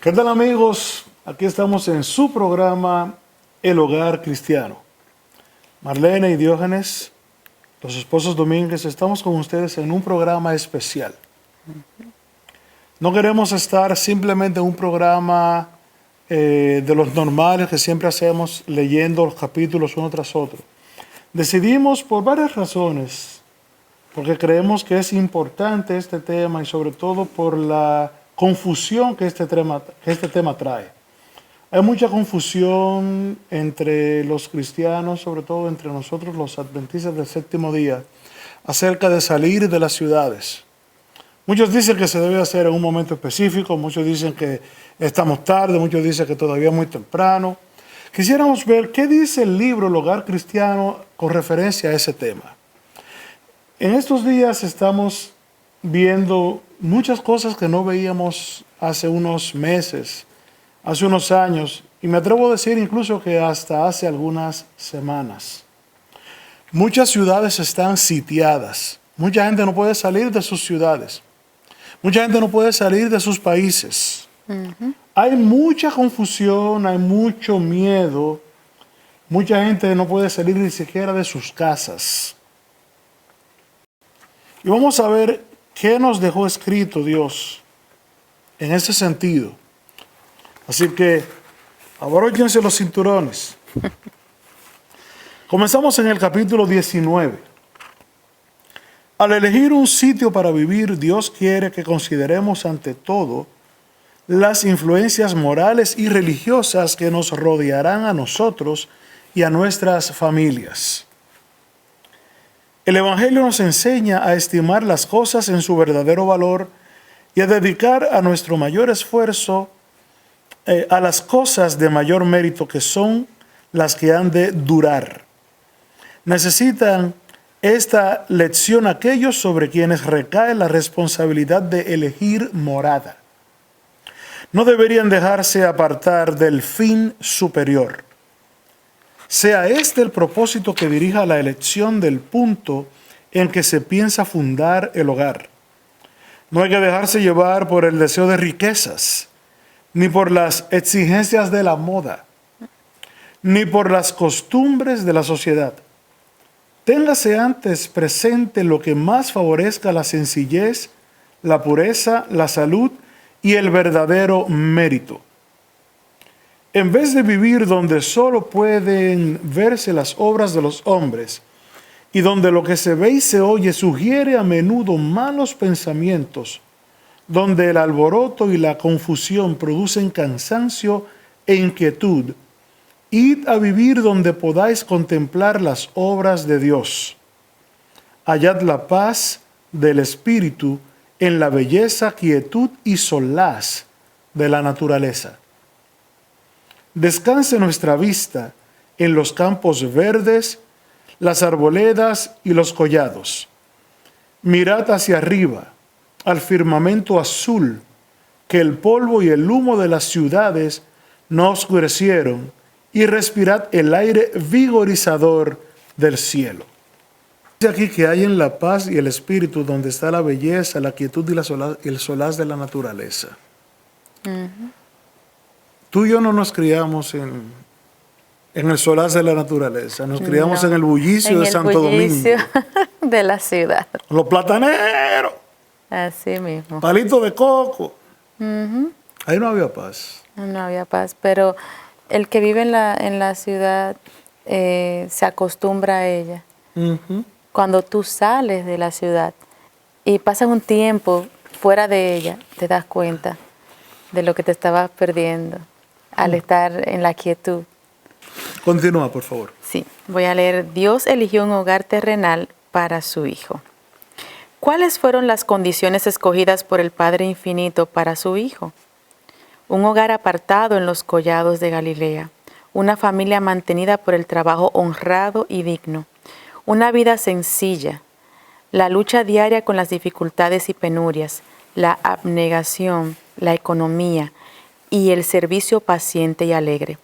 ¿Qué tal, amigos? Aquí estamos en su programa El Hogar Cristiano. Marlene y Diógenes, los esposos Domínguez, estamos con ustedes en un programa especial. No queremos estar simplemente en un programa de los normales que siempre hacemos leyendo los capítulos uno tras otro. Decidimos por varias razones, porque creemos que es importante este tema y sobre todo por la confusión que este tema trae. Hay mucha confusión entre los cristianos, sobre todo entre nosotros los adventistas del séptimo día, acerca de salir de las ciudades. Muchos dicen que se debe hacer en un momento específico, muchos dicen que estamos tarde, muchos dicen que todavía es muy temprano. Quisiéramos ver qué dice el libro El Hogar Cristiano con referencia a ese tema. En estos días estamos viendo muchas cosas que no veíamos hace unos meses, hace unos años, y me atrevo a decir incluso que hasta hace algunas semanas. Muchas ciudades están sitiadas, mucha gente no puede salir de sus ciudades, mucha gente no puede salir de sus países. Hay mucha confusión, hay mucho miedo, mucha gente no puede salir ni siquiera de sus casas. Y vamos a ver qué nos dejó escrito Dios en ese sentido. Así que abróchense los cinturones. Comenzamos en el capítulo 19. Al elegir un sitio para vivir, Dios quiere que consideremos ante todo las influencias morales y religiosas que nos rodearán a nosotros y a nuestras familias. El Evangelio nos enseña a estimar las cosas en su verdadero valor y a dedicar a nuestro mayor esfuerzo a las cosas de mayor mérito, que son las que han de durar. Necesitan esta lección aquellos sobre quienes recae la responsabilidad de elegir morada. No deberían dejarse apartar del fin superior. Sea este el propósito que dirija la elección del punto en que se piensa fundar el hogar. No hay que dejarse llevar por el deseo de riquezas, ni por las exigencias de la moda, ni por las costumbres de la sociedad. Téngase antes presente lo que más favorezca la sencillez, la pureza, la salud y el verdadero mérito. En vez de vivir donde solo pueden verse las obras de los hombres y donde lo que se ve y se oye sugiere a menudo malos pensamientos, donde el alboroto y la confusión producen cansancio e inquietud, id a vivir donde podáis contemplar las obras de Dios. Hallad la paz del espíritu en la belleza, quietud y solaz de la naturaleza. Descanse nuestra vista en los campos verdes, las arboledas y los collados. Mirad hacia arriba, al firmamento azul, que el polvo y el humo de las ciudades no oscurecieron, y respirad el aire vigorizador del cielo. Dice aquí que hay en la paz y el espíritu donde está la belleza, la quietud y el solaz de la naturaleza. Tú y yo no nos criamos en el solaz de la naturaleza, nos criamos en el bullicio de Santo Domingo. De la ciudad. Los plataneros. Así mismo. Palitos de coco. Ahí no había paz. No había paz, pero el que vive en la ciudad se acostumbra a ella. Cuando tú sales de la ciudad y pasas un tiempo fuera de ella, te das cuenta de lo que te estabas perdiendo al estar en la quietud. Continúa, por favor. Sí, voy a leer. Dios eligió un hogar terrenal para su Hijo. ¿Cuáles fueron las condiciones escogidas por el Padre Infinito para su Hijo? Un hogar apartado en los collados de Galilea, una familia mantenida por el trabajo honrado y digno, una vida sencilla, la lucha diaria con las dificultades y penurias, la abnegación, la economía y el servicio paciente y alegre.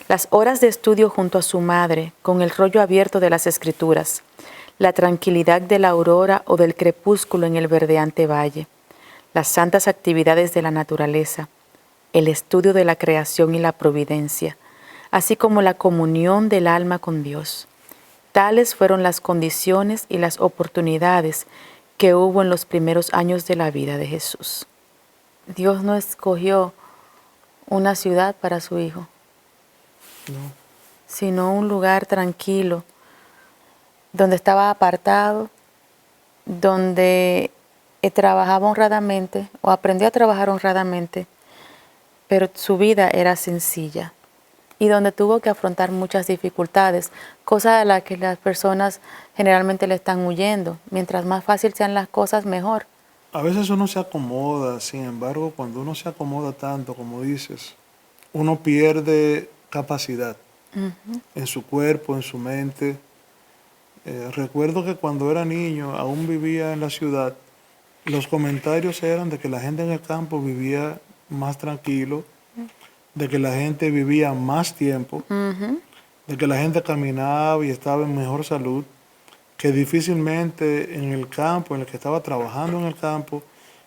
Las horas de estudio junto a su madre, con el rollo abierto de las Escrituras, la tranquilidad de la aurora o del crepúsculo en el verdeante valle, las santas actividades de la naturaleza, el estudio de la creación y la providencia, así como la comunión del alma con Dios. Tales fueron las condiciones y las oportunidades que hubo en los primeros años de la vida de Jesús. Dios no escogió una ciudad para su hijo, sino un lugar tranquilo, donde estaba apartado, donde trabajaba honradamente o aprendió a trabajar honradamente, pero su vida era sencilla y donde tuvo que afrontar muchas dificultades, cosas a las que las personas generalmente le están huyendo. Mientras más fácil sean las cosas, mejor. A veces uno se acomoda, sin embargo, cuando uno se acomoda tanto, como dices, uno pierde capacidad en su cuerpo, en su mente. Recuerdo que cuando era niño, aún vivía en la ciudad, los comentarios eran de que la gente en el campo vivía más tranquilo, de que la gente vivía más tiempo, de que la gente caminaba y estaba en mejor salud, que difícilmente en el campo, en el que estaba trabajando en el campo,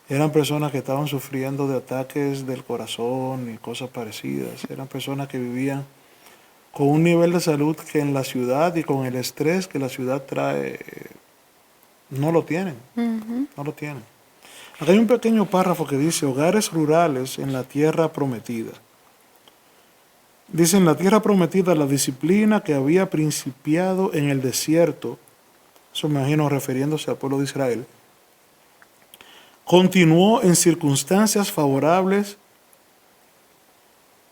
eran personas que estaban sufriendo de ataques del corazón y cosas parecidas. Eran personas que vivían con un nivel de salud que en la ciudad y con el estrés que la ciudad trae, no lo tienen. No lo tienen. Acá hay un pequeño párrafo que dice hogares rurales en la tierra prometida. Dice, en la tierra prometida la disciplina que había principiado en el desierto, eso me imagino refiriéndose al pueblo de Israel, continuó en circunstancias favorables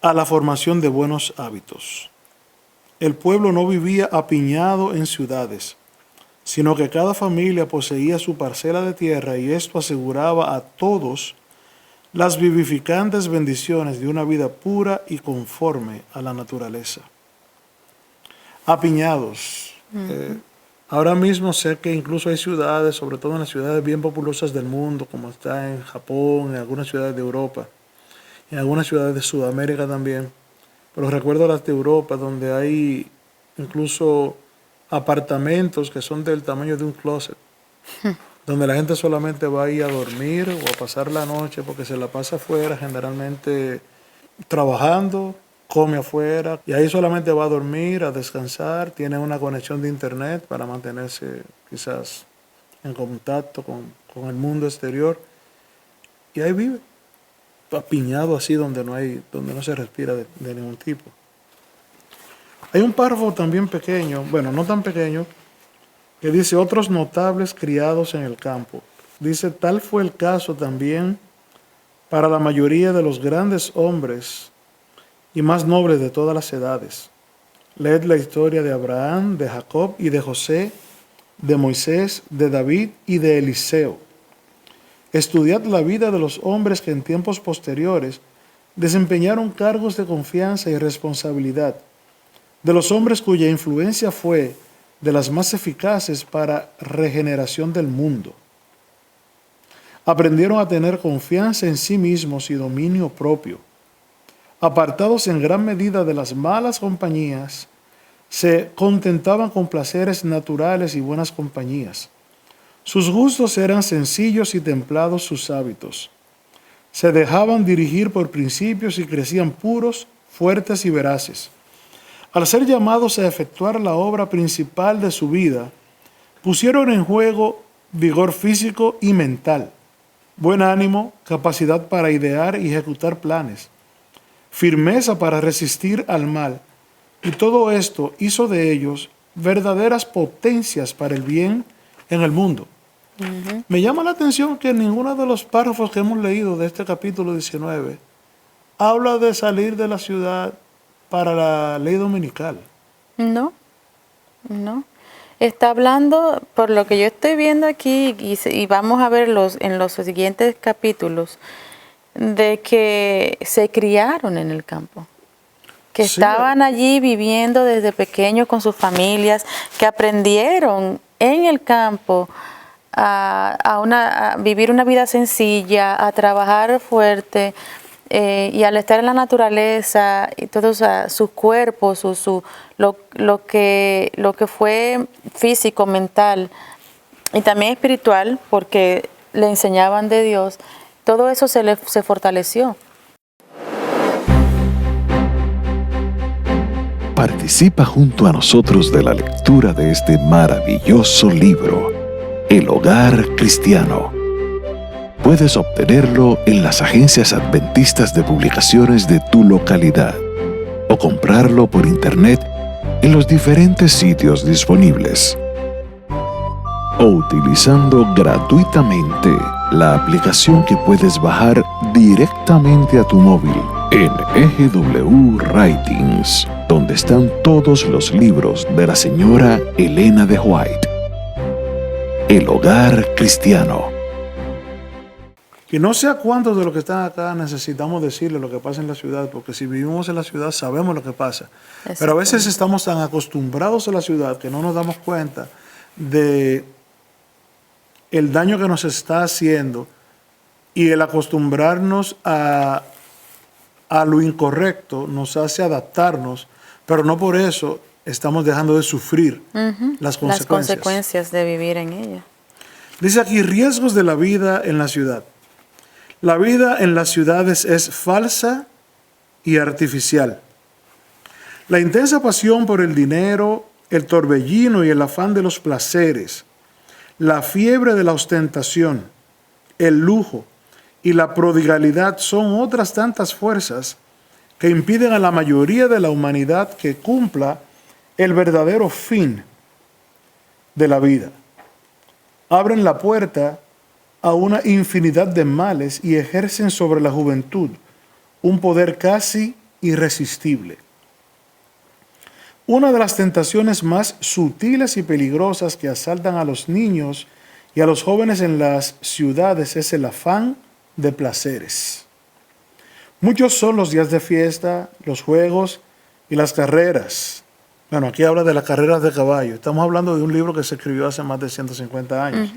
a la formación de buenos hábitos. El pueblo no vivía apiñado en ciudades, sino que cada familia poseía su parcela de tierra y esto aseguraba a todos las vivificantes bendiciones de una vida pura y conforme a la naturaleza. Apiñados. Ahora mismo sé que incluso hay ciudades, sobre todo en las ciudades bien populosas del mundo, como está en Japón, en algunas ciudades de Europa, en algunas ciudades de Sudamérica también, pero recuerdo las de Europa, donde hay incluso apartamentos que son del tamaño de un closet, donde la gente solamente va a ir a dormir o a pasar la noche porque se la pasa afuera, generalmente trabajando, come afuera, y ahí solamente va a dormir, a descansar, tiene una conexión de internet para mantenerse quizás en contacto con el mundo exterior, y ahí vive, apiñado así donde no se respira de ningún tipo. Hay un párrafo también pequeño, bueno, no tan pequeño, que dice otros notables criados en el campo. Dice, tal fue el caso también para la mayoría de los grandes hombres y más nobles de todas las edades. Leed la historia de Abraham, de Jacob y de José, de Moisés, de David y de Eliseo. Estudiad la vida de los hombres que en tiempos posteriores desempeñaron cargos de confianza y responsabilidad, de los hombres cuya influencia fue de las más eficaces para regeneración del mundo. Aprendieron a tener confianza en sí mismos y dominio propio. Apartados en gran medida de las malas compañías, se contentaban con placeres naturales y buenas compañías. Sus gustos eran sencillos y templados sus hábitos. Se dejaban dirigir por principios y crecían puros, fuertes y veraces. Al ser llamados a efectuar la obra principal de su vida, pusieron en juego vigor físico y mental, buen ánimo, capacidad para idear y ejecutar planes, firmeza para resistir al mal, y todo esto hizo de ellos verdaderas potencias para el bien en el mundo. Me llama la atención que ninguno de los párrafos que hemos leído de este capítulo 19 habla de salir de la ciudad para la ley dominical. No. Está hablando, por lo que yo estoy viendo aquí, y vamos a ver en los siguientes capítulos, de que se criaron en el campo, que estaban allí viviendo desde pequeños con sus familias, que aprendieron en el campo a vivir una vida sencilla, a trabajar fuerte, y al estar en la naturaleza y todo, o sea, su cuerpo, lo que fue físico, mental y también espiritual, porque le enseñaban de Dios, todo eso se fortaleció. Participa junto a nosotros de la lectura de este maravilloso libro, El Hogar Cristiano. Puedes obtenerlo en las agencias adventistas de publicaciones de tu localidad o comprarlo por internet en los diferentes sitios disponibles o utilizando gratuitamente la aplicación que puedes bajar directamente a tu móvil en EGW Writings, donde están todos los libros de la señora Elena de White. El Hogar Cristiano. Y no sé a cuántos de los que están acá necesitamos decirle lo que pasa en la ciudad, porque si vivimos en la ciudad sabemos lo que pasa. Pero a veces estamos tan acostumbrados a la ciudad que no nos damos cuenta de el daño que nos está haciendo y el acostumbrarnos a lo incorrecto nos hace adaptarnos, pero no por eso estamos dejando de sufrir las consecuencias de vivir en ella. Dice aquí, riesgos de la vida en la ciudad. La vida en las ciudades es falsa y artificial. La intensa pasión por el dinero, el torbellino y el afán de los placeres, la fiebre de la ostentación, el lujo y la prodigalidad son otras tantas fuerzas que impiden a la mayoría de la humanidad que cumpla el verdadero fin de la vida. Abren la puerta a una infinidad de males y ejercen sobre la juventud un poder casi irresistible. Una de las tentaciones más sutiles y peligrosas que asaltan a los niños y a los jóvenes en las ciudades es el afán de placeres. Muchos son los días de fiesta, los juegos y las carreras. Bueno, aquí habla de las carreras de caballo. Estamos hablando de un libro que se escribió hace más de 150 años.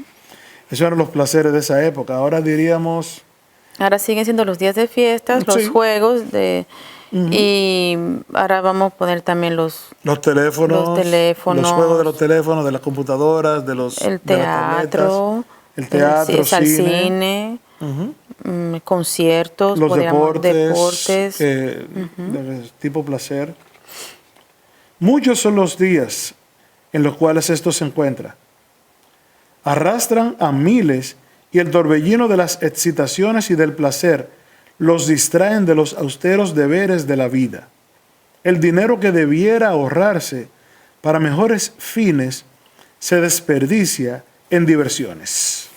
Esos eran los placeres de esa época. Ahora diríamos... Ahora siguen siendo los días de fiestas, los juegos y ahora vamos a poner también los teléfonos, los juegos de los teléfonos, de las computadoras, de los el teatro, cine, conciertos, los deportes de tipo placer. Muchos son los días en los cuales esto se encuentra. Arrastran a miles y el torbellino de las excitaciones y del placer los distraen de los austeros deberes de la vida. El dinero que debiera ahorrarse para mejores fines se desperdicia en diversiones.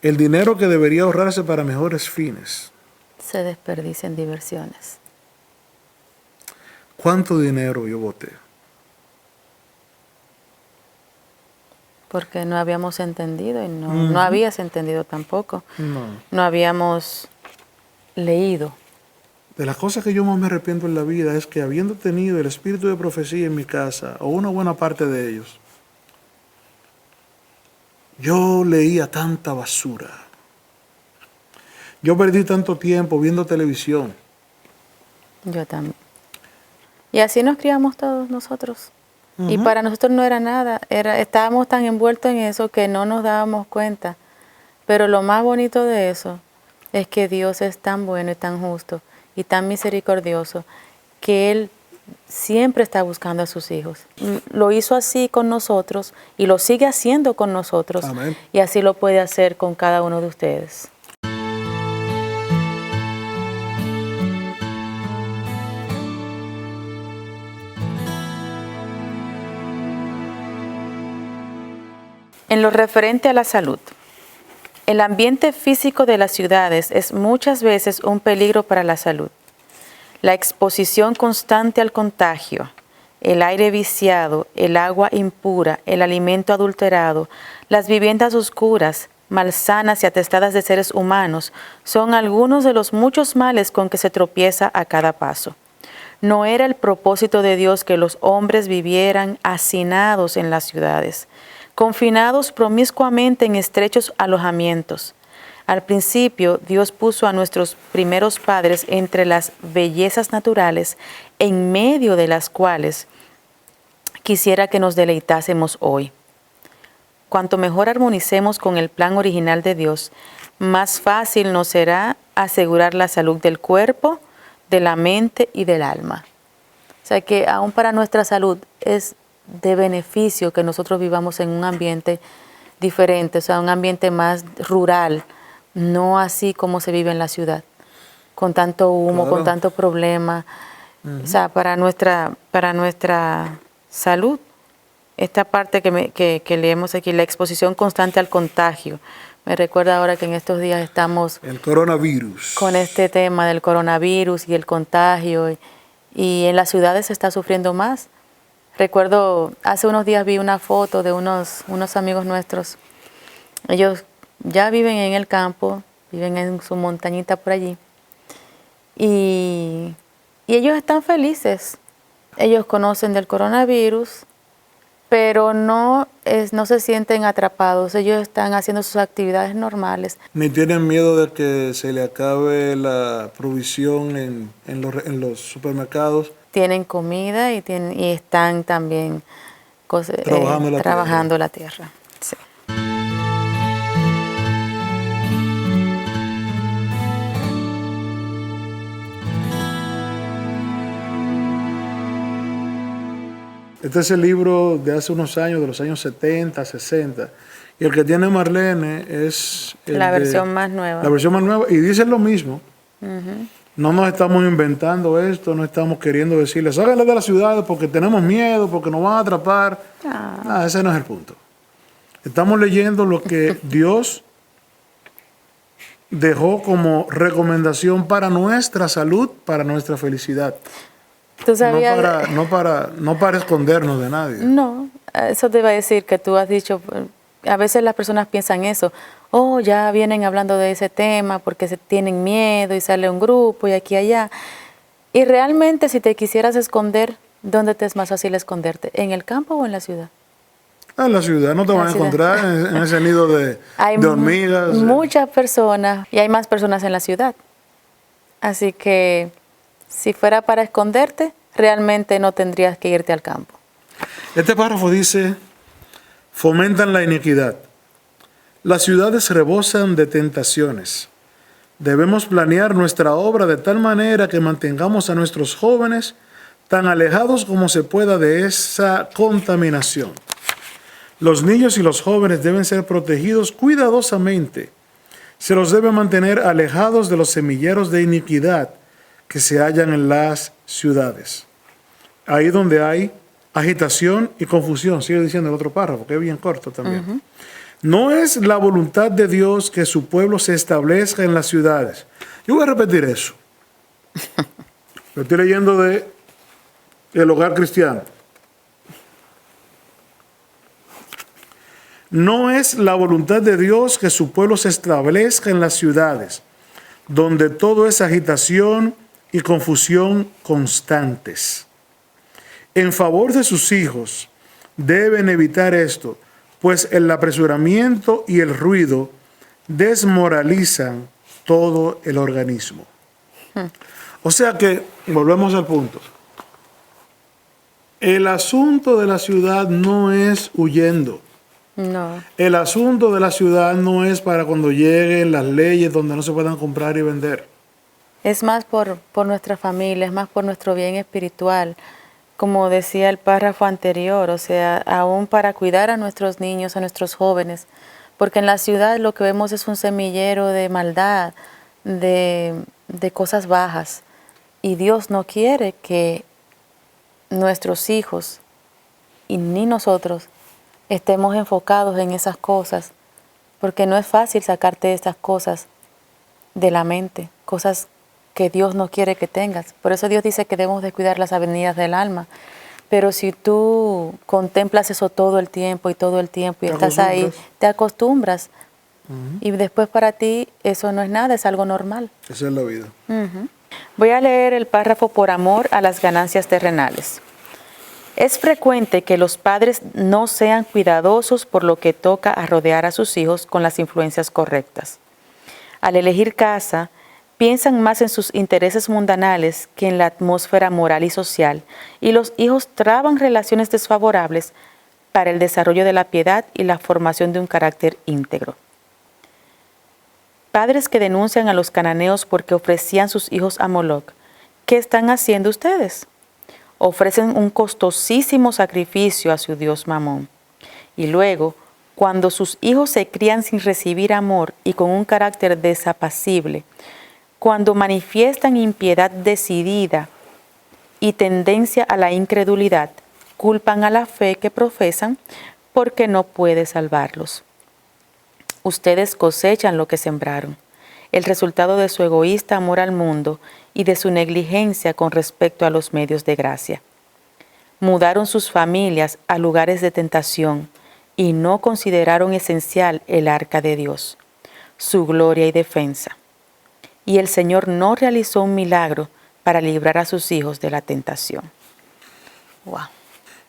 El dinero que debería ahorrarse para mejores fines se desperdicia en diversiones. ¿Cuánto dinero yo boté? Porque no habíamos entendido y no habías entendido tampoco. No habíamos leído. De las cosas que yo más me arrepiento en la vida es que habiendo tenido el espíritu de profecía en mi casa, o una buena parte de ellos, yo leía tanta basura. Yo perdí tanto tiempo viendo televisión. Yo también. Y así nos criamos todos nosotros. Y para nosotros no era nada, estábamos tan envueltos en eso que no nos dábamos cuenta. Pero lo más bonito de eso es que Dios es tan bueno y tan justo y tan misericordioso que Él siempre está buscando a sus hijos. Lo hizo así con nosotros y lo sigue haciendo con nosotros. Amén. Y así lo puede hacer con cada uno de ustedes. En lo referente a la salud, el ambiente físico de las ciudades es muchas veces un peligro para la salud. La exposición constante al contagio, el aire viciado, el agua impura, el alimento adulterado, las viviendas oscuras, malsanas y atestadas de seres humanos son algunos de los muchos males con que se tropieza a cada paso. No era el propósito de Dios que los hombres vivieran hacinados en las ciudades, confinados promiscuamente en estrechos alojamientos. Al principio, Dios puso a nuestros primeros padres entre las bellezas naturales, en medio de las cuales quisiera que nos deleitásemos hoy. Cuanto mejor armonicemos con el plan original de Dios, más fácil nos será asegurar la salud del cuerpo, de la mente y del alma. sea que aún para nuestra salud es de beneficio que nosotros vivamos en un ambiente diferente, o sea, un ambiente más rural, no así como se vive en la ciudad, con tanto humo, Claro. con tanto problema. O sea, para nuestra salud, esta parte que leemos aquí, la exposición constante al contagio. Me recuerda ahora que en estos días estamos El coronavirus. con este tema del coronavirus y el contagio, y en las ciudades se está sufriendo más. Recuerdo, hace unos días vi una foto de unos amigos nuestros. Ellos ya viven en el campo, viven en su montañita por allí, y ellos están felices. Ellos conocen del coronavirus, pero no se sienten atrapados. Ellos están haciendo sus actividades normales. Ni tienen miedo de que se le acabe la provisión en los supermercados. Tienen comida y están también trabajando la tierra. Sí. Este es el libro de hace unos años, de los años 70, 60. Y el que tiene Marlene es La versión más nueva. La versión más nueva. Y dice lo mismo. No nos estamos inventando esto, no estamos queriendo decirles, háganle de las ciudades porque tenemos miedo, porque nos van a atrapar. Ese no es el punto. Estamos leyendo lo que Dios dejó como recomendación para nuestra salud, para nuestra felicidad. ¿Tú sabías? No para escondernos de nadie. No, eso te iba a decir que tú has dicho, a veces las personas piensan eso, ya vienen hablando de ese tema porque se tienen miedo y sale un grupo y aquí y allá. Y realmente si te quisieras esconder, ¿dónde te es más fácil esconderte? ¿En el campo o en la ciudad? En la ciudad no te van a encontrar en ese nido de hormigas. Hay muchas personas y hay más personas en la ciudad. Así que si fuera para esconderte, realmente no tendrías que irte al campo. Este párrafo dice, fomentan la iniquidad. Las ciudades rebosan de tentaciones. Debemos planear nuestra obra de tal manera que mantengamos a nuestros jóvenes tan alejados como se pueda de esa contaminación. Los niños y los jóvenes deben ser protegidos cuidadosamente. Se los debe mantener alejados de los semilleros de iniquidad que se hallan en las ciudades. Ahí donde hay agitación y confusión, sigue diciendo el otro párrafo, que es bien corto también. No es la voluntad de Dios que su pueblo se establezca en las ciudades. Yo voy a repetir eso. Lo estoy leyendo de El Hogar Cristiano. No es la voluntad de Dios que su pueblo se establezca en las ciudades, donde todo es agitación y confusión constantes. En favor de sus hijos, deben evitar esto, pues el apresuramiento y el ruido desmoralizan todo el organismo. O sea que, volvemos al punto. El asunto de la ciudad no es huyendo. No. El asunto de la ciudad no es para cuando lleguen las leyes donde no se puedan comprar y vender. Es más por nuestra familia, es más por nuestro bien espiritual. Como decía el párrafo anterior, o sea, aún para cuidar a nuestros niños, a nuestros jóvenes, porque en la ciudad lo que vemos es un semillero de maldad, de cosas bajas, y Dios no quiere que nuestros hijos, y ni nosotros, estemos enfocados en esas cosas, porque no es fácil sacarte estas cosas de la mente, cosas que Dios no quiere que tengas. Por eso Dios dice que debemos de cuidar las avenidas del alma. Pero si tú contemplas eso todo el tiempo y estás ahí, te acostumbras. Y después para ti eso no es nada, es algo normal. Esa es la vida. Voy a leer el párrafo por amor a las ganancias terrenales. Es frecuente que los padres no sean cuidadosos por lo que toca a rodear a sus hijos con las influencias correctas. Al elegir casa, piensan más en sus intereses mundanales que en la atmósfera moral y social, y los hijos traban relaciones desfavorables para el desarrollo de la piedad y la formación de un carácter íntegro. Padres que denuncian a los cananeos porque ofrecían sus hijos a Moloc, ¿qué están haciendo ustedes? ofrecen un costosísimo sacrificio a su dios Mamón. Y luego, cuando sus hijos se crían sin recibir amor y con un carácter desapacible, cuando manifiestan impiedad decidida y tendencia a la incredulidad, culpan a la fe que profesan porque no puede salvarlos. Ustedes cosechan lo que sembraron, el resultado de su egoísta amor al mundo y de su negligencia con respecto a los medios de gracia. Mudaron sus familias a lugares de tentación y no consideraron esencial el arca de Dios, su gloria y defensa. Y el Señor no realizó un milagro para librar a sus hijos de la tentación. Wow.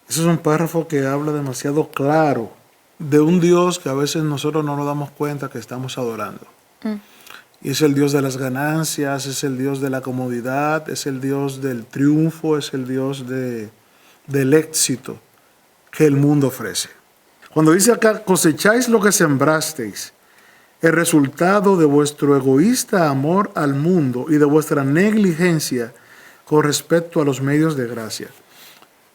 Ese es un párrafo que habla demasiado claro de un Dios que a veces nosotros no nos damos cuenta que estamos adorando. Y es el Dios de las ganancias, es el Dios de la comodidad, es el Dios del triunfo, es el Dios del éxito que el mundo ofrece. Cuando dice acá, cosecháis lo que sembrasteis, el resultado de vuestro egoísta amor al mundo y de vuestra negligencia con respecto a los medios de gracia.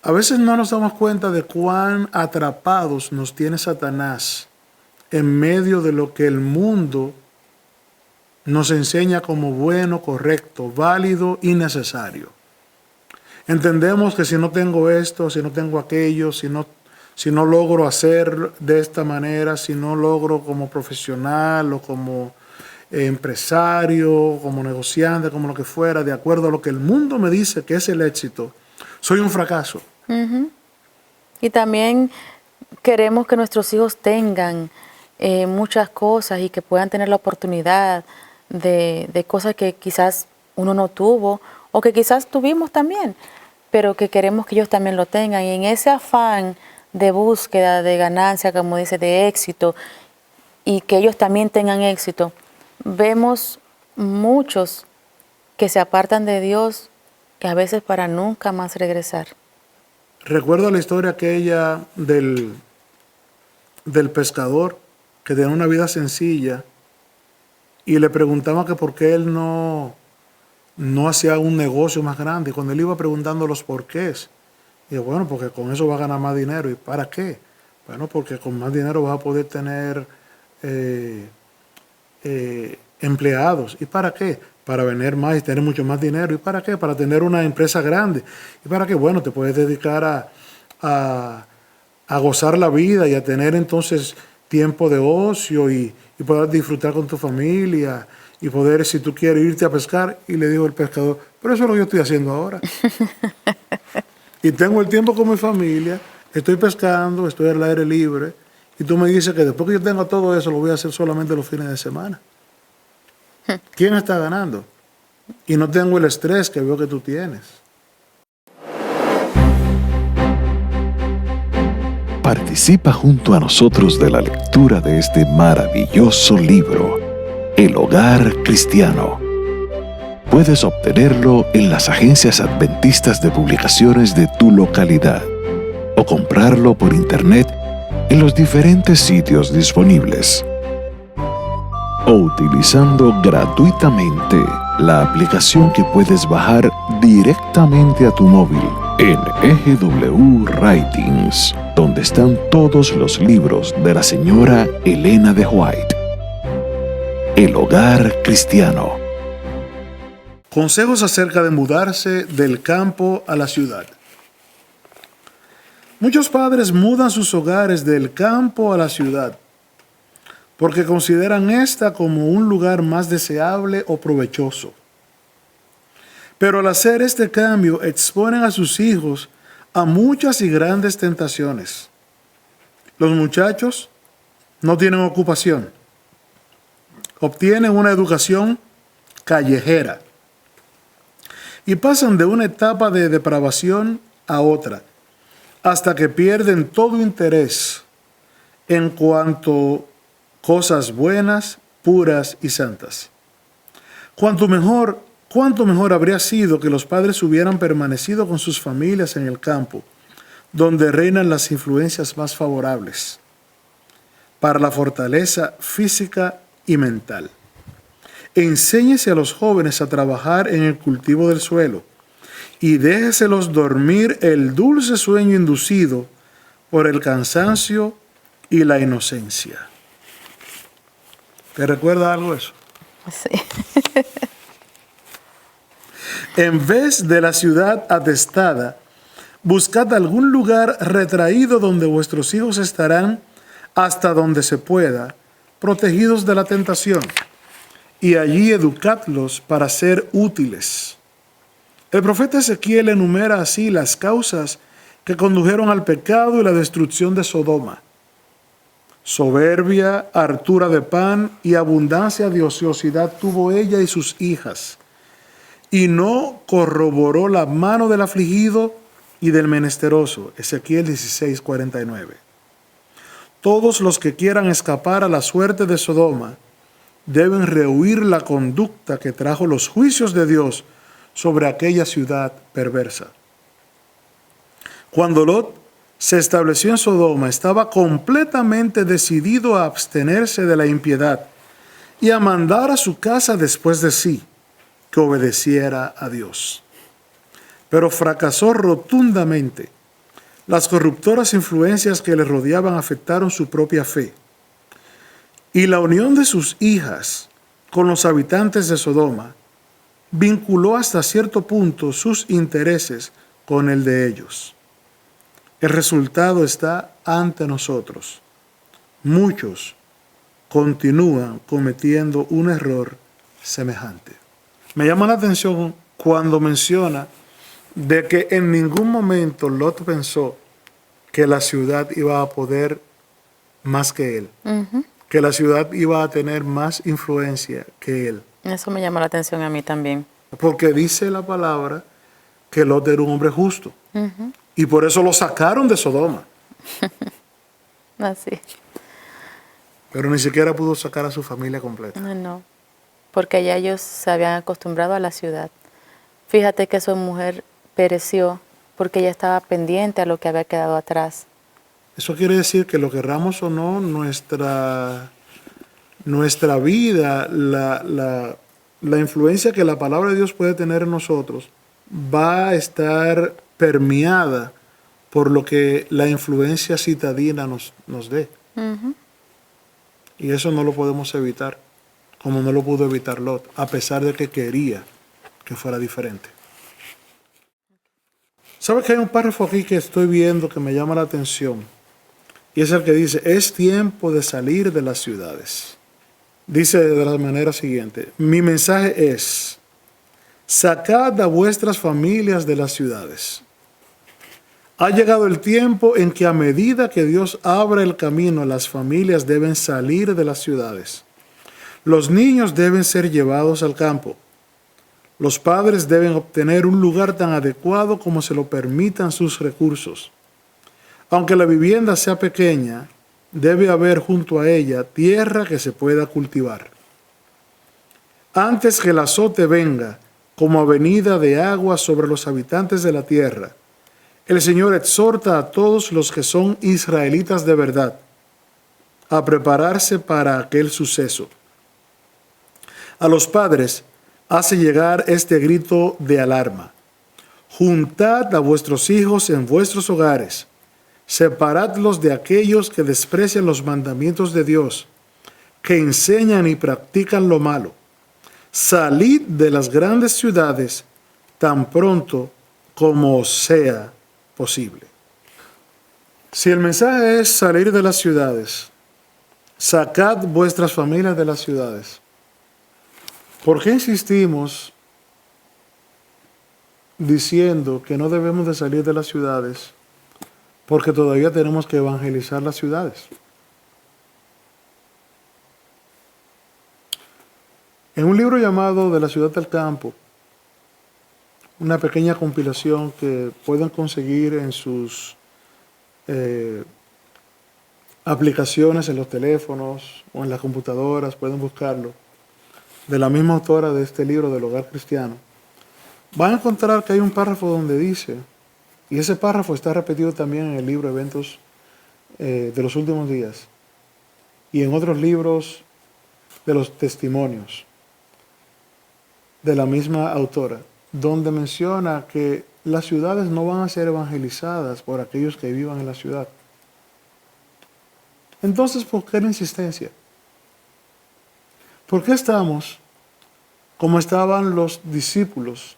A veces no nos damos cuenta de cuán atrapados nos tiene Satanás en medio de lo que el mundo nos enseña como bueno, correcto, válido y necesario. Entendemos que si no tengo esto, si no tengo aquello, si no logro hacer de esta manera, si no logro como profesional o como empresario, como negociante, como lo que fuera, de acuerdo a lo que el mundo me dice que es el éxito, soy un fracaso. Y también queremos que nuestros hijos tengan muchas cosas y que puedan tener la oportunidad de cosas que quizás uno no tuvo o que quizás tuvimos también, pero que queremos que ellos también lo tengan. Y en ese afán de búsqueda, de ganancia, como dice, de éxito, y que ellos también tengan éxito, vemos muchos que se apartan de Dios y a veces para nunca más regresar. Recuerdo la historia aquella del pescador que tenía una vida sencilla y le preguntaba que por qué él no hacía un negocio más grande. Y cuando él iba preguntando los porqués, dijo, bueno, porque con eso va a ganar más dinero. ¿Y para qué? Bueno, porque con más dinero vas a poder tener empleados. ¿Y para qué? Para vender más y tener mucho más dinero. ¿Y para qué? Para tener una empresa grande. ¿Y para qué? Bueno, te puedes dedicar a gozar la vida y a tener entonces tiempo de ocio y poder disfrutar con tu familia y poder, si tú quieres, irte a pescar. Y le dijo el pescador, pero eso es lo que yo estoy haciendo ahora. Y tengo el tiempo con mi familia, estoy pescando, estoy al aire libre, y tú me dices que después que yo tenga todo eso, lo voy a hacer solamente los fines de semana. ¿Quién está ganando? Y no tengo el estrés que veo que tú tienes. Participa junto a nosotros de la lectura de este maravilloso libro, El Hogar Cristiano. Puedes obtenerlo en las agencias adventistas de publicaciones de tu localidad o comprarlo por internet en los diferentes sitios disponibles o utilizando gratuitamente la aplicación que puedes bajar directamente a tu móvil en EGW Writings, donde están todos los libros de la señora Elena de White. El Hogar Cristiano. Consejos acerca de mudarse del campo a la ciudad. Muchos padres mudan sus hogares del campo a la ciudad porque consideran esta como un lugar más deseable o provechoso. Pero al hacer este cambio exponen a sus hijos a muchas y grandes tentaciones. Los muchachos no tienen ocupación, obtienen una educación callejera y pasan de una etapa de depravación a otra, hasta que pierden todo interés en cuanto a cosas buenas, puras y santas. Cuánto mejor habría sido que los padres hubieran permanecido con sus familias en el campo, donde reinan las influencias más favorables para la fortaleza física y mental. Enséñese a los jóvenes a trabajar en el cultivo del suelo y déjeselos dormir el dulce sueño inducido por el cansancio y la inocencia. ¿Te recuerda algo eso? Sí. En vez de la ciudad atestada, buscad algún lugar retraído donde vuestros hijos estarán hasta donde se pueda, protegidos de la tentación, y allí educadlos para ser útiles. El profeta Ezequiel enumera así las causas que condujeron al pecado y la destrucción de Sodoma: soberbia, hartura de pan y abundancia de ociosidad tuvo ella y sus hijas, y no corroboró la mano del afligido y del menesteroso. Ezequiel 16:49. Todos los que quieran escapar a la suerte de Sodoma deben rehuir la conducta que trajo los juicios de Dios sobre aquella ciudad perversa. Cuando Lot se estableció en Sodoma, estaba completamente decidido a abstenerse de la impiedad y a mandar a su casa después de sí, que obedeciera a Dios. Pero fracasó rotundamente. Las corruptoras influencias que le rodeaban afectaron su propia fe. Y la unión de sus hijas con los habitantes de Sodoma vinculó hasta cierto punto sus intereses con el de ellos. El resultado está ante nosotros. Muchos continúan cometiendo un error semejante. Me llama la atención cuando menciona de que en ningún momento Lot pensó que la ciudad iba a poder más que él, que la ciudad iba a tener más influencia que él. Eso me llamó la atención a mí también. Porque dice la palabra que Lot era un hombre justo. Y por eso lo sacaron de Sodoma. Así. Pero ni siquiera pudo sacar a su familia completa. No, porque ya ellos se habían acostumbrado a la ciudad. Fíjate que su mujer pereció porque ella estaba pendiente a lo que había quedado atrás. Eso quiere decir que lo querramos o no, nuestra vida, la influencia que la palabra de Dios puede tener en nosotros, va a estar permeada por lo que la influencia citadina nos dé. Y eso no lo podemos evitar, como no lo pudo evitar Lot, a pesar de que quería que fuera diferente. ¿Sabes que hay un párrafo aquí que estoy viendo que me llama la atención? Y es el que dice: es tiempo de salir de las ciudades. Dice de la manera siguiente: mi mensaje es: sacad a vuestras familias de las ciudades. Ha llegado el tiempo en que a medida que Dios abra el camino, las familias deben salir de las ciudades. Los niños deben ser llevados al campo. Los padres deben obtener un lugar tan adecuado como se lo permitan sus recursos. Aunque la vivienda sea pequeña, debe haber junto a ella tierra que se pueda cultivar. Antes que el azote venga como avenida de agua sobre los habitantes de la tierra, el Señor exhorta a todos los que son israelitas de verdad a prepararse para aquel suceso. A los padres hace llegar este grito de alarma: juntad a vuestros hijos en vuestros hogares, separadlos de aquellos que desprecian los mandamientos de Dios, que enseñan y practican lo malo. Salid de las grandes ciudades tan pronto como os sea posible. Si el mensaje es salir de las ciudades, sacad vuestras familias de las ciudades, ¿por qué insistimos diciendo que no debemos de salir de las ciudades? Porque todavía tenemos que evangelizar las ciudades. En un libro llamado De la ciudad al campo, una pequeña compilación que pueden conseguir en sus aplicaciones, en los teléfonos o en las computadoras, pueden buscarlo, de la misma autora de este libro, del Hogar Cristiano, van a encontrar que hay un párrafo donde dice, y ese párrafo está repetido también en el libro Eventos de los Últimos Días y en otros libros de los testimonios de la misma autora. donde menciona que las ciudades no van a ser evangelizadas por aquellos que vivan en la ciudad. Entonces, ¿por qué la insistencia? ¿Por qué estamos como estaban los discípulos,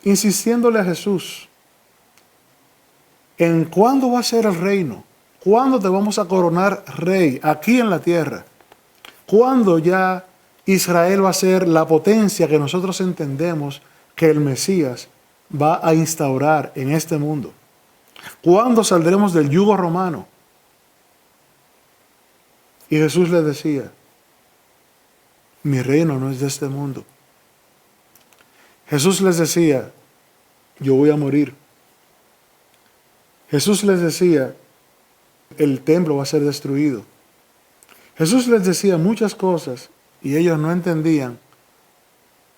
insistiéndole a Jesús en cuándo va a ser el reino? ¿Cuándo te vamos a coronar rey aquí en la tierra? ¿Cuándo ya Israel va a ser la potencia que nosotros entendemos que el Mesías va a instaurar en este mundo? ¿Cuándo saldremos del yugo romano? Y Jesús les decía, mi reino no es de este mundo. Jesús les decía, yo voy a morir. Jesús les decía, el templo va a ser destruido. Jesús les decía muchas cosas y ellos no entendían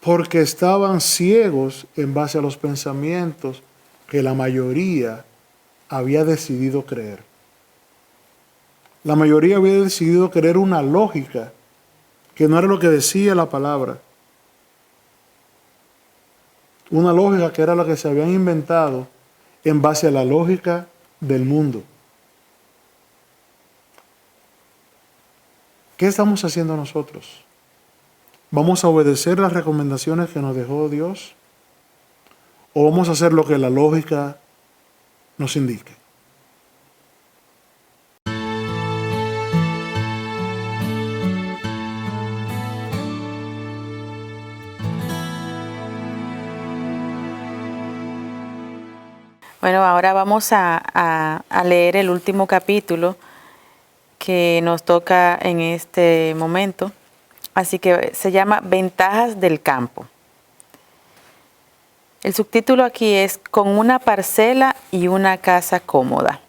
porque estaban ciegos en base a los pensamientos que la mayoría había decidido creer. La mayoría había decidido creer una lógica que no era lo que decía la palabra. Una lógica que era la que se habían inventado en base a la lógica del mundo. ¿Qué estamos haciendo nosotros? ¿Vamos a obedecer las recomendaciones que nos dejó Dios? ¿O vamos a hacer lo que la lógica nos indique? Bueno, ahora vamos a leer el último capítulo que nos toca en este momento. Así que se llama Ventajas del campo. El subtítulo aquí es Con una parcela y una casa cómoda.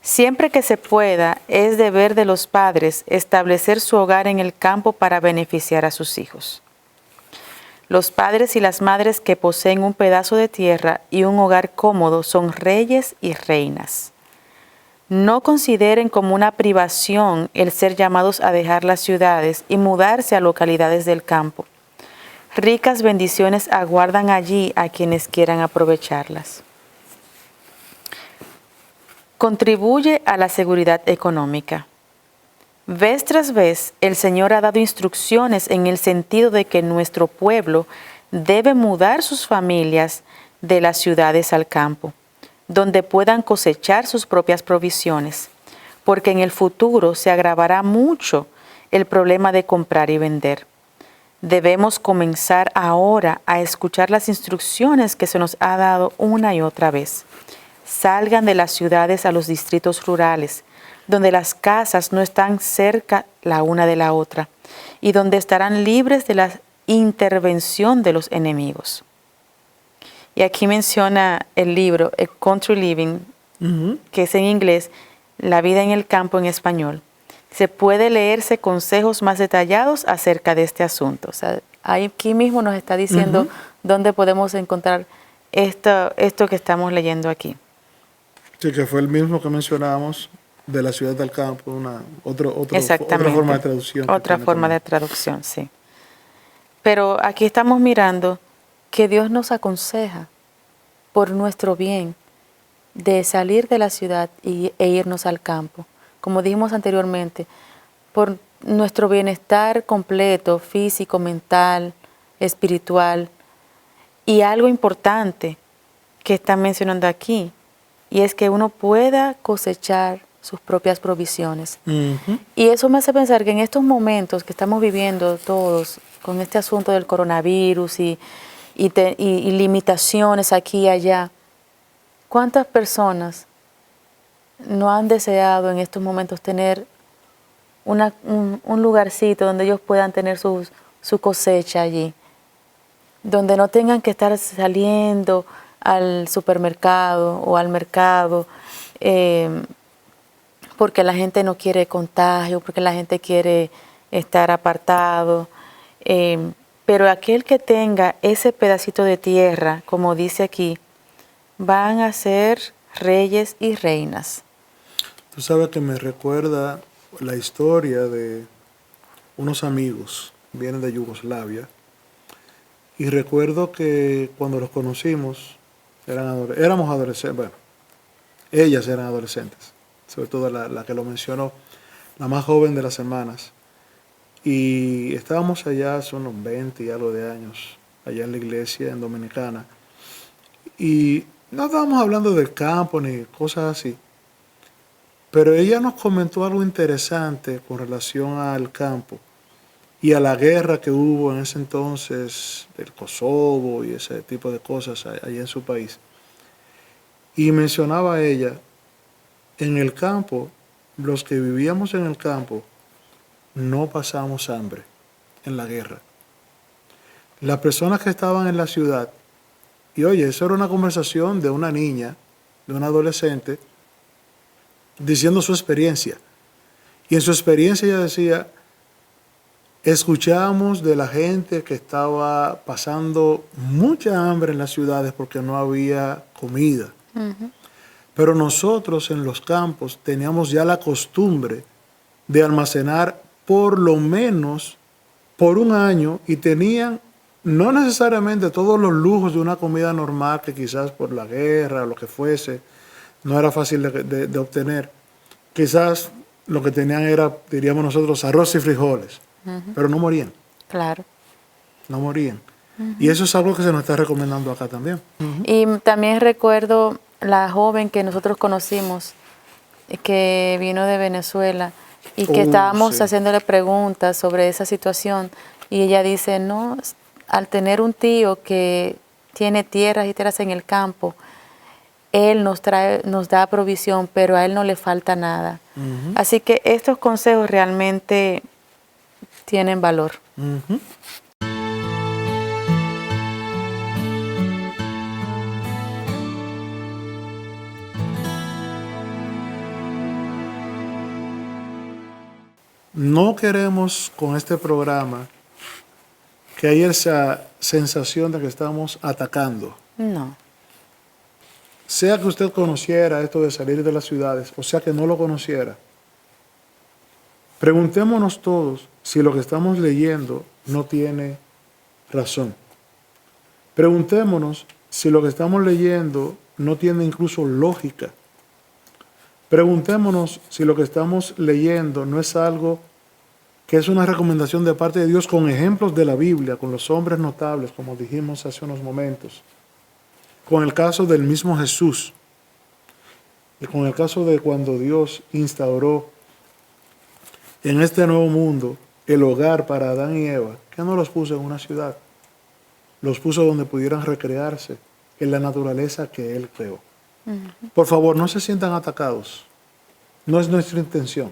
Siempre que se pueda, es deber de los padres establecer su hogar en el campo para beneficiar a sus hijos. Los padres y las madres que poseen un pedazo de tierra y un hogar cómodo son reyes y reinas. No consideren como una privación el ser llamados a dejar las ciudades y mudarse a localidades del campo. Ricas bendiciones aguardan allí a quienes quieran aprovecharlas. Contribuye a la seguridad económica. Vez tras vez, el Señor ha dado instrucciones en el sentido de que nuestro pueblo debe mudar sus familias de las ciudades al campo, donde puedan cosechar sus propias provisiones, porque en el futuro se agravará mucho el problema de comprar y vender. Debemos comenzar ahora a escuchar las instrucciones que se nos ha dado una y otra vez. Salgan de las ciudades a los distritos rurales, donde las casas no están cerca la una de la otra y donde estarán libres de la intervención de los enemigos. Y aquí menciona el libro, A Country Living, que es en inglés, La vida en el campo en español. Se puede leerse consejos más detallados acerca de este asunto. O sea, aquí mismo nos está diciendo dónde podemos encontrar esto que estamos leyendo aquí. Sí, que fue el mismo que mencionábamos de la ciudad del campo, otra Exactamente. forma de traducción. Otra forma de traducción, sí. Pero aquí estamos mirando que Dios nos aconseja por nuestro bien de salir de la ciudad e irnos al campo. Como dijimos anteriormente, por nuestro bienestar completo, físico, mental, espiritual. Y algo importante que están mencionando aquí, y es que uno pueda cosechar sus propias provisiones. Y eso me hace pensar que en estos momentos que estamos viviendo todos, con este asunto del coronavirus y limitaciones aquí y allá, ¿cuántas personas no han deseado en estos momentos tener un lugarcito donde ellos puedan tener su cosecha allí? Donde no tengan que estar saliendo al supermercado o al mercado porque la gente no quiere contagio, porque la gente quiere estar apartado. Pero aquel que tenga ese pedacito de tierra, como dice aquí, van a ser reyes y reinas. Tú sabes que me recuerda la historia de unos amigos, vienen de Yugoslavia, Y recuerdo que cuando los conocimos, éramos adolescentes, bueno, ellas eran adolescentes, sobre todo la que lo mencionó, la más joven de las hermanas. Y estábamos allá hace unos 20 y algo de años, allá en la iglesia, en Dominicana. Y no estábamos hablando del campo ni cosas así. Pero ella nos comentó algo interesante con relación al campo y a la guerra que hubo en ese entonces del Kosovo y ese tipo de cosas allá en su país. Y mencionaba ella, en el campo, los que vivíamos en el campo, no pasamos hambre en la guerra. Las personas que estaban en la ciudad, y oye, eso era una conversación de una niña, de una adolescente, diciendo su experiencia. Y en su experiencia ella decía, escuchamos de la gente que estaba pasando mucha hambre en las ciudades porque no había comida. Pero nosotros en los campos teníamos ya la costumbre de almacenar por lo menos por un año y tenían no necesariamente todos los lujos de una comida normal que quizás por la guerra o lo que fuese no era fácil de obtener. Quizás lo que tenían era, diríamos nosotros, arroz y frijoles, pero no morían. Claro. No morían. Y eso es algo que se nos está recomendando acá también. Y también recuerdo la joven que nosotros conocimos, que vino de Venezuela y que estábamos sí. haciéndole preguntas sobre esa situación. Y ella dice, no, al tener un tío que tiene tierras y tierras en el campo, él nos da provisión, pero a él no le falta nada. Así que estos consejos realmente tienen valor. No queremos con este programa que haya esa sensación de que estamos atacando. No. Sea que usted conociera esto de salir de las ciudades, o sea que no lo conociera, preguntémonos todos si lo que estamos leyendo no tiene razón. Preguntémonos si lo que estamos leyendo no tiene incluso lógica. Preguntémonos si lo que estamos leyendo no es algo que es una recomendación de parte de Dios con ejemplos de la Biblia, con los hombres notables, como dijimos hace unos momentos, con el caso del mismo Jesús, y con el caso de cuando Dios instauró en este nuevo mundo el hogar para Adán y Eva, que no los puso en una ciudad, los puso donde pudieran recrearse en la naturaleza que Él creó. Por favor, no se sientan atacados. No es nuestra intención.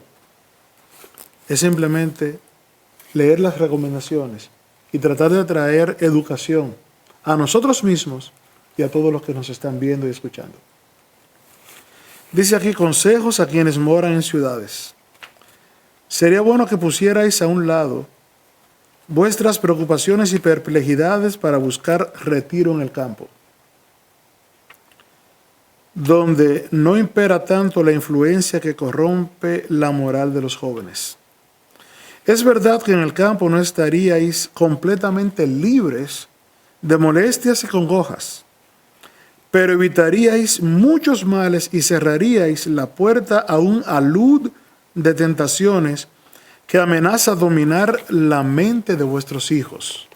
Es simplemente leer las recomendaciones y tratar de traer educación a nosotros mismos y a todos los que nos están viendo y escuchando. Dice aquí, consejos a quienes moran en ciudades. Sería bueno que pusierais a un lado vuestras preocupaciones y perplejidades para buscar retiro en el campo, donde no impera tanto la influencia que corrompe la moral de los jóvenes. Es verdad que en el campo no estaríais completamente libres de molestias y congojas, pero evitaríais muchos males y cerraríais la puerta a un alud de tentaciones que amenaza dominar la mente de vuestros hijos.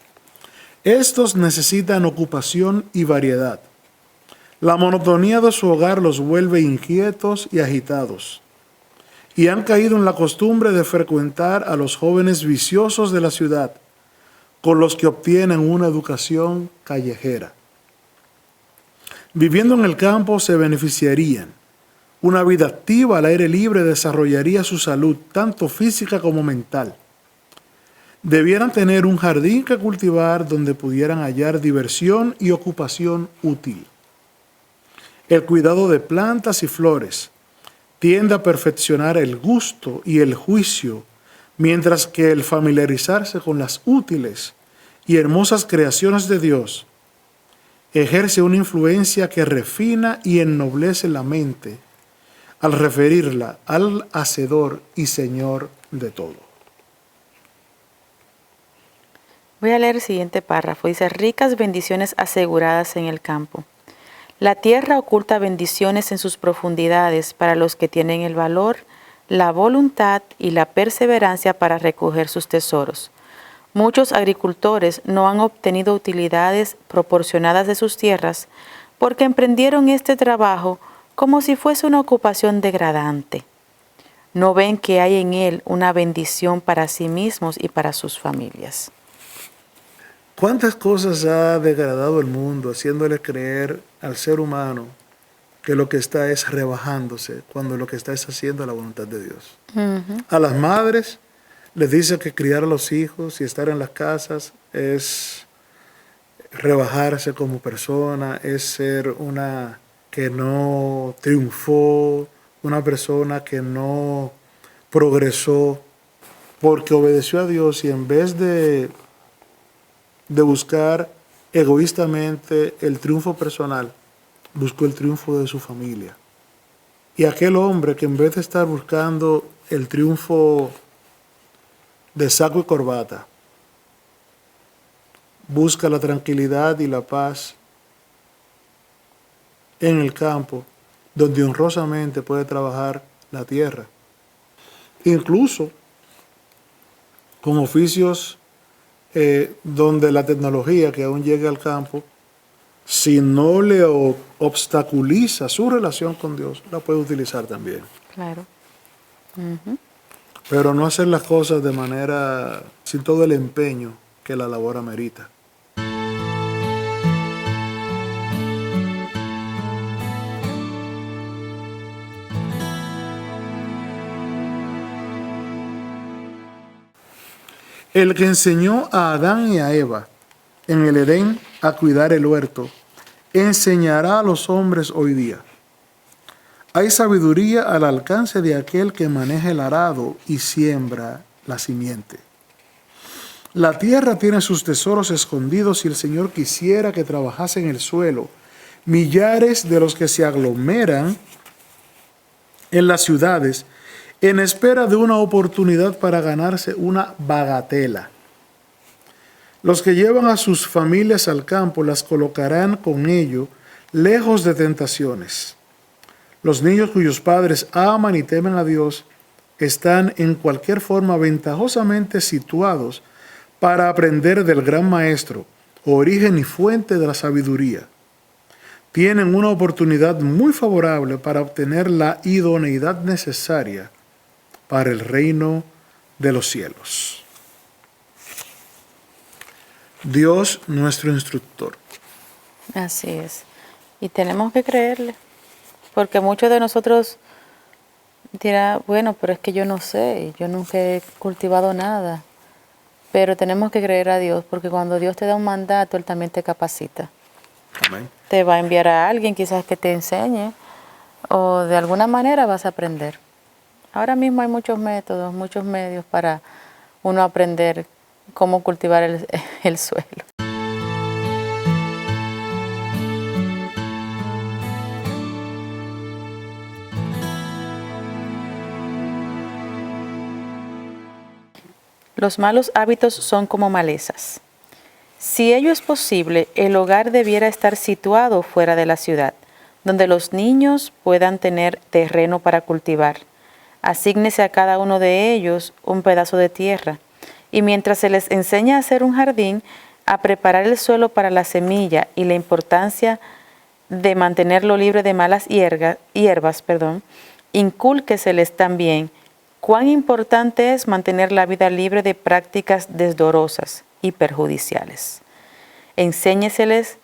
Estos necesitan ocupación y variedad. La monotonía de su hogar los vuelve inquietos y agitados, y han caído en la costumbre de frecuentar a los jóvenes viciosos de la ciudad, con los que obtienen una educación callejera. Viviendo en el campo se beneficiarían. Una vida activa al aire libre desarrollaría su salud, tanto física como mental. Debieran tener un jardín que cultivar donde pudieran hallar diversión y ocupación útil. El cuidado de plantas y flores tiende a perfeccionar el gusto y el juicio, mientras que el familiarizarse con las útiles y hermosas creaciones de Dios ejerce una influencia que refina y ennoblece la mente al referirla al Hacedor y Señor de todo. Voy a leer el siguiente párrafo. Dice, ricas bendiciones aseguradas en el campo. La tierra oculta bendiciones en sus profundidades para los que tienen el valor, la voluntad y la perseverancia para recoger sus tesoros. Muchos agricultores no han obtenido utilidades proporcionadas de sus tierras porque emprendieron este trabajo como si fuese una ocupación degradante. No ven que hay en él una bendición para sí mismos y para sus familias. ¿Cuántas cosas ha degradado el mundo haciéndole creer al ser humano que lo que está es rebajándose cuando lo que está es haciendo la voluntad de Dios? A las madres les dice que criar a los hijos y estar en las casas es rebajarse como persona, es ser una que no triunfó, una persona que no progresó porque obedeció a Dios y en vez de buscar egoístamente el triunfo personal, buscó el triunfo de su familia. Y aquel hombre que en vez de estar buscando el triunfo de saco y corbata, busca la tranquilidad y la paz en el campo, donde honrosamente puede trabajar la tierra. Incluso con oficios donde la tecnología que aún llega al campo, si no le obstaculiza su relación con Dios, la puede utilizar también. Claro. Pero no hacer las cosas de manera, sin todo el empeño que la labor amerita. El que enseñó a Adán y a Eva en el Edén a cuidar el huerto, enseñará a los hombres hoy día. Hay sabiduría al alcance de aquel que maneja el arado y siembra la simiente. La tierra tiene sus tesoros escondidos y el Señor quisiera que trabajase en el suelo. Millares de los que se aglomeran en las ciudades en espera de una oportunidad para ganarse una bagatela. Los que llevan a sus familias al campo las colocarán con ello lejos de tentaciones. Los niños cuyos padres aman y temen a Dios están en cualquier forma ventajosamente situados para aprender del gran maestro, origen y fuente de la sabiduría. Tienen una oportunidad muy favorable para obtener la idoneidad necesaria para el reino de los cielos. Dios, nuestro instructor. Así es. Y tenemos que creerle, porque muchos de nosotros dirán, bueno, pero es que yo no sé, yo nunca he cultivado nada. Pero tenemos que creer a Dios, porque cuando Dios te da un mandato, Él también te capacita. Amén. Te va a enviar a alguien quizás que te enseñe, o de alguna manera vas a aprender. Ahora mismo hay muchos métodos, muchos medios para uno aprender cómo cultivar el suelo. Los malos hábitos son como malezas. Si ello es posible, el hogar debiera estar situado fuera de la ciudad, donde los niños puedan tener terreno para cultivar. Asígnese a cada uno de ellos un pedazo de tierra, y mientras se les enseña a hacer un jardín, a preparar el suelo para la semilla y la importancia de mantenerlo libre de malas hierbas, incúlqueseles también cuán importante es mantener la vida libre de prácticas desdorosas y perjudiciales. Enséñeseles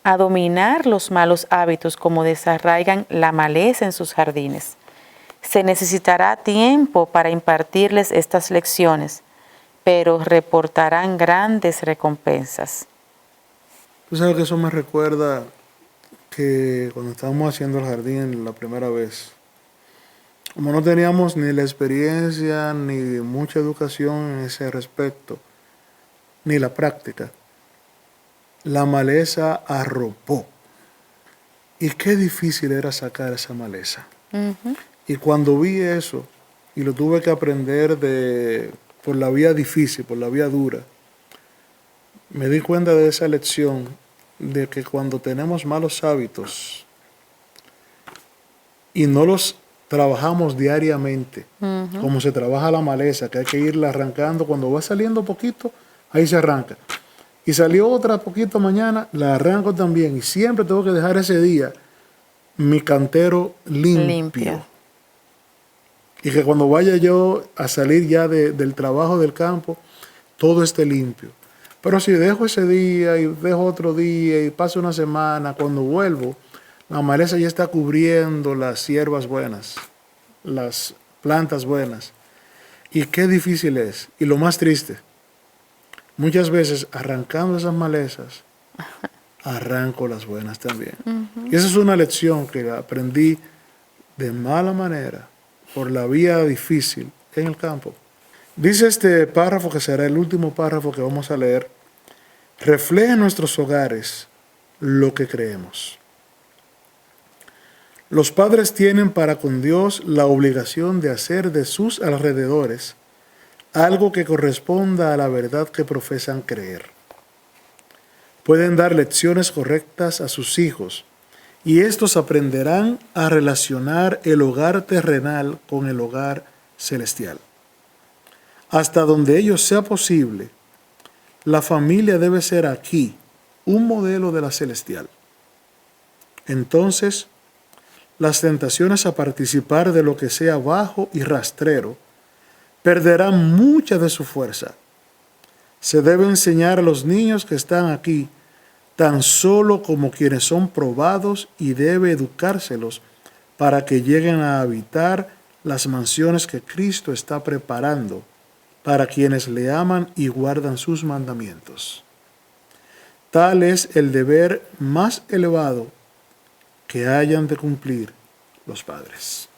a dominar los malos hábitos como desarraigan la maleza en sus jardines. Se necesitará tiempo para impartirles estas lecciones, pero reportarán grandes recompensas. Tú sabes que eso me recuerda que cuando estábamos haciendo el jardín la primera vez, como no teníamos ni la experiencia ni mucha educación en ese respecto, ni la práctica, la maleza arropó. Y qué difícil era sacar esa maleza. Y cuando vi eso, y lo tuve que aprender por la vía difícil, por la vía dura, me di cuenta de esa lección, de que cuando tenemos malos hábitos y no los trabajamos diariamente, como se trabaja la maleza, que hay que irla arrancando, cuando va saliendo poquito, ahí se arranca. Y salió otra poquito mañana, la arranco también. Y siempre tengo que dejar ese día mi cantero limpio. Y que cuando vaya yo a salir ya del trabajo del campo, todo esté limpio. Pero si dejo ese día y dejo otro día y pasa una semana, cuando vuelvo, la maleza ya está cubriendo las hierbas buenas, las plantas buenas. Y qué difícil es. Y lo más triste, muchas veces arrancando esas malezas, arranco las buenas también. Y esa es una lección que aprendí de mala manera, por la vía difícil en el campo. Dice este párrafo, que será el último párrafo que vamos a leer: refleja en nuestros hogares lo que creemos. Los padres tienen para con Dios la obligación de hacer de sus alrededores algo que corresponda a la verdad que profesan creer. Pueden dar lecciones correctas a sus hijos y estos aprenderán a relacionar el hogar terrenal con el hogar celestial. Hasta donde ello sea posible, la familia debe ser aquí un modelo de la celestial. Entonces, las tentaciones a participar de lo que sea bajo y rastrero perderán mucha de su fuerza. Se debe enseñar a los niños que están aquí tan solo como quienes son probados, y debe educárselos para que lleguen a habitar las mansiones que Cristo está preparando para quienes le aman y guardan sus mandamientos. Tal es el deber más elevado que hayan de cumplir los padres.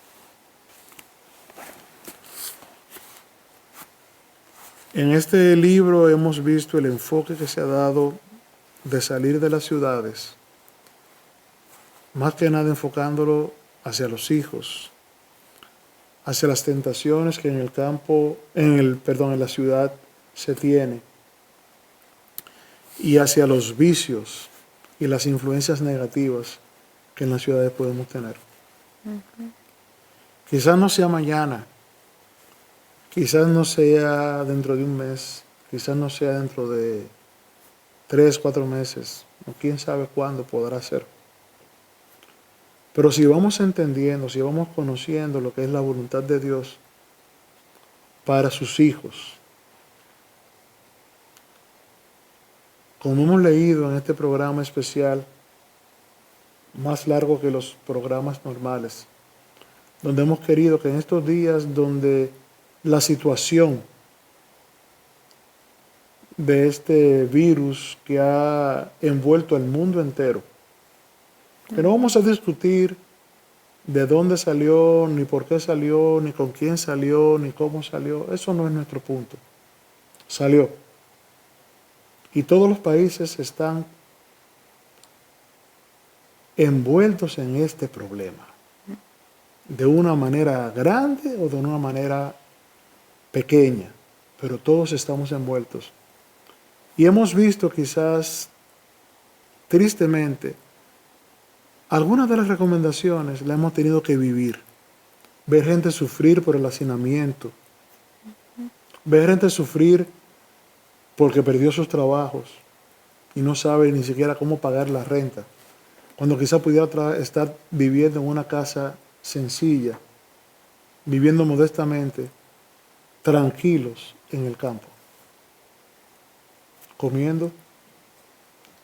En este libro hemos visto el enfoque que se ha dado de salir de las ciudades, más que nada enfocándolo hacia los hijos, hacia las tentaciones que en el campo, en la ciudad se tiene, y hacia los vicios y las influencias negativas que en las ciudades podemos tener. Quizás no sea mañana, quizás no sea dentro de un mes, quizás no sea dentro de 3, 4 meses, o quién sabe cuándo podrá ser. Pero si vamos entendiendo, si vamos conociendo lo que es la voluntad de Dios para sus hijos, como hemos leído en este programa especial, más largo que los programas normales, donde hemos querido que en estos días donde la situación de este virus que ha envuelto al mundo entero, que no vamos a discutir de dónde salió, ni por qué salió, ni con quién salió, ni cómo salió. Eso no es nuestro punto. Salió. Y todos los países están envueltos en este problema, de una manera grande o de una manera pequeña, pero todos estamos envueltos. Y hemos visto quizás, tristemente, algunas de las recomendaciones las hemos tenido que vivir. Ver gente sufrir por el hacinamiento, ver gente sufrir porque perdió sus trabajos y no sabe ni siquiera cómo pagar la renta, cuando quizá pudiera estar viviendo en una casa sencilla, viviendo modestamente, tranquilos en el campo, comiendo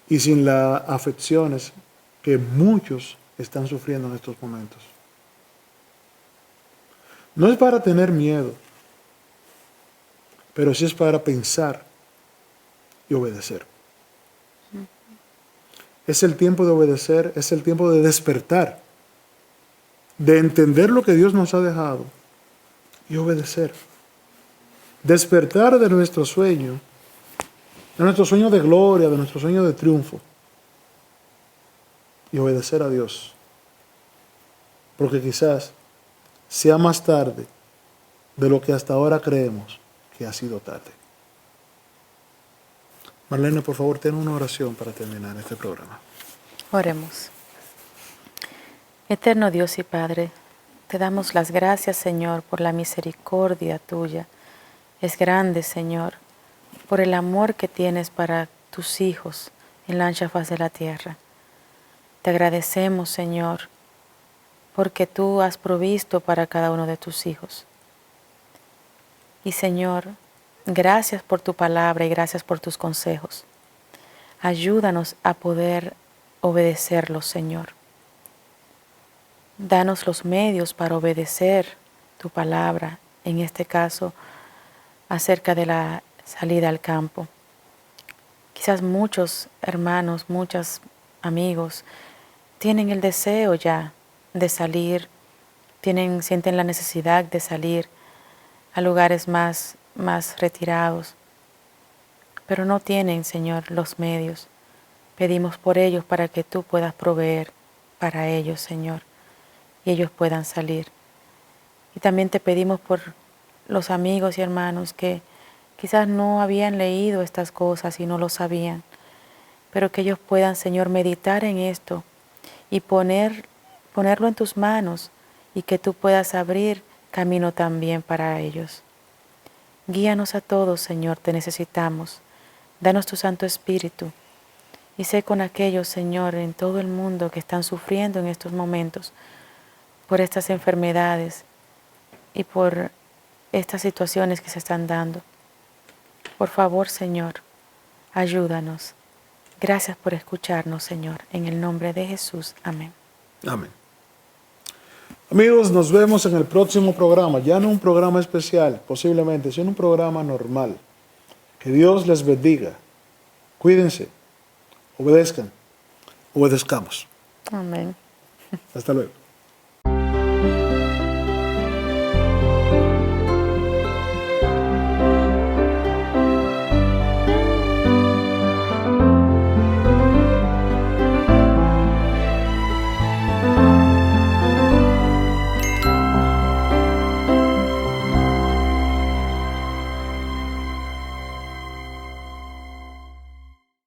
y sin las afecciones que muchos están sufriendo en estos momentos. No es para tener miedo, pero sí es para pensar y obedecer. Es el tiempo de obedecer, es el tiempo de despertar, de entender lo que Dios nos ha dejado y obedecer. Despertar de nuestro sueño de gloria, de nuestro sueño de triunfo, y obedecer a Dios. Porque quizás sea más tarde de lo que hasta ahora creemos que ha sido tarde. Marlene, por favor, ten una oración para terminar este programa. Oremos. Eterno Dios y Padre, te damos las gracias, Señor, por la misericordia tuya. Es grande, Señor, por el amor que tienes para tus hijos en la ancha faz de la tierra. Te agradecemos, Señor, porque tú has provisto para cada uno de tus hijos. Y Señor, gracias por tu palabra y gracias por tus consejos. Ayúdanos a poder obedecerlos, Señor. Danos los medios para obedecer tu palabra, en este caso, acerca de la salida al campo. Quizás muchos hermanos, muchos amigos tienen el deseo ya de salir, sienten la necesidad de salir a lugares más retirados, pero no tienen, Señor, los medios. Pedimos por ellos para que tú puedas proveer para ellos, Señor, y ellos puedan salir. Y también te pedimos por los amigos y hermanos que quizás no habían leído estas cosas y no lo sabían, pero que ellos puedan, Señor, meditar en esto y ponerlo en tus manos y que tú puedas abrir camino también para ellos. Guíanos a todos, Señor, te necesitamos. Danos tu Santo Espíritu y sé con aquellos, Señor, en todo el mundo que están sufriendo en estos momentos por estas enfermedades y por estas situaciones que se están dando. Por favor, Señor, ayúdanos. Gracias por escucharnos, Señor. En el nombre de Jesús. Amén. Amén. Amigos, nos vemos en el próximo programa. Ya no un programa especial, posiblemente, sino un programa normal. Que Dios les bendiga. Cuídense. Obedezcan. Obedezcamos. Amén. Hasta luego.